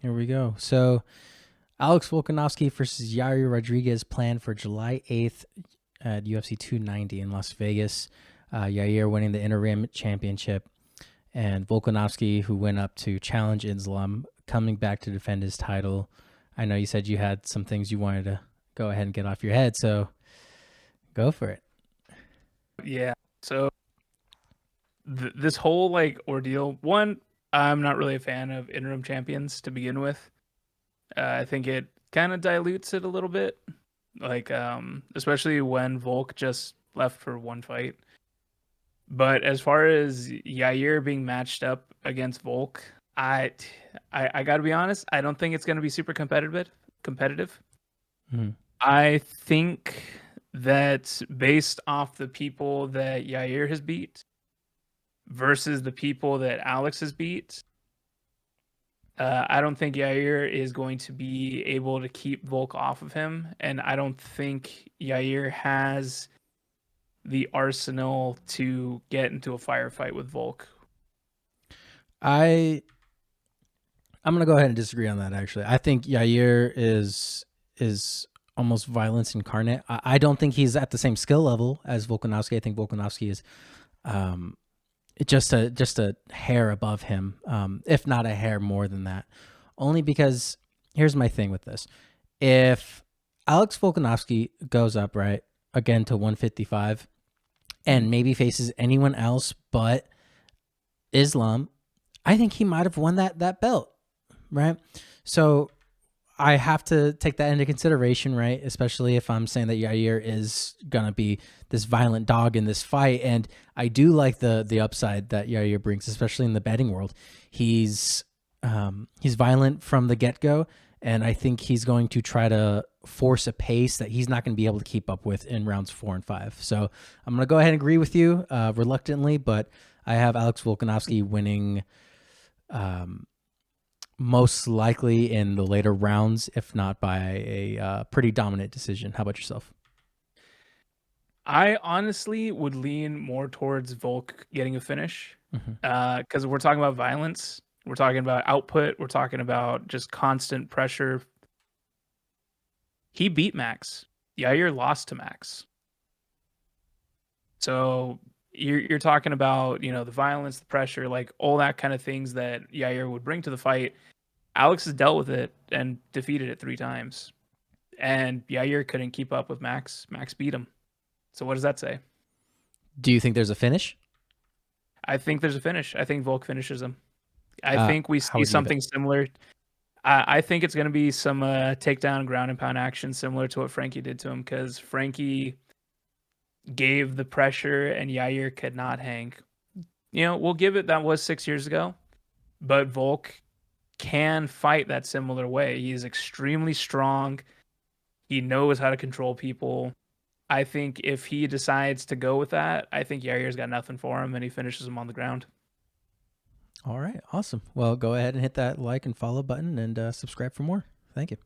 Here we go. So Alex Volkanovski versus Yair Rodriguez planned for July 8th at UFC 290 in Las Vegas. Yair winning the interim championship, and Volkanovski, who went up to challenge Islam, coming back to defend his title. I know you said you had some things you wanted to go ahead and get off your head, so go for it. Yeah. So this whole ordeal, one, I'm not really a fan of interim champions to begin with. I think it kind of dilutes it a little bit, especially when Volk just left for one fight. But as far as Yair being matched up against Volk, I got to be honest, I don't think it's going to be super competitive. Mm-hmm. I think that based off the people that Yair has beat versus the people that Alex has beat, I don't think Yair is going to be able to keep Volk off of him, and I don't think Yair has the arsenal to get into a firefight with Volk. I'm gonna go ahead and disagree on that. Actually, I think Yair is almost violence incarnate. I don't think he's at the same skill level as Volkanovski. I think Volkanovski is just a hair above him, if not a hair more than that. Only because here's my thing with this: if Alex Volkanovski goes up right again to 155 and maybe faces anyone else but Islam, I think he might have won that belt, right? So I have to take that into consideration, right? Especially if I'm saying that Yair is gonna be this violent dog in this fight, and I do like the upside that Yair brings, especially in the betting world. He's violent from the get go, and I think he's going to try to force a pace that he's not going to be able to keep up with in rounds 4 and 5. So I'm gonna go ahead and agree with you, reluctantly, but I have Alex Volkanovski winning. Most likely in the later rounds, if not by a pretty dominant decision. How about yourself? I honestly would lean more towards Volk getting a finish, Mm-hmm. because we're talking about violence, we're talking about output, we're talking about just constant pressure. He beat Max. Yair lost to Max. So you're talking about, the violence, the pressure, like all that kind of things that Yair would bring to the fight. Alex has dealt with it and defeated it 3 times. And Yair couldn't keep up with Max. Max beat him. So what does that say? Do you think there's a finish? I think there's a finish. I think Volk finishes him. I think we How see would you do that? something similar. I think it's going to be some takedown, ground and pound action similar to what Frankie did to him, because Frankie gave the pressure and Yair could not hang. We'll give it, that was 6 years ago, but Volk can fight that similar way. He is extremely strong. He knows how to control people. I think if he decides to go with that, I think Yair's got nothing for him and he finishes him on the ground. All right, awesome. Well, go ahead and hit that like and follow button and subscribe for more. Thank you.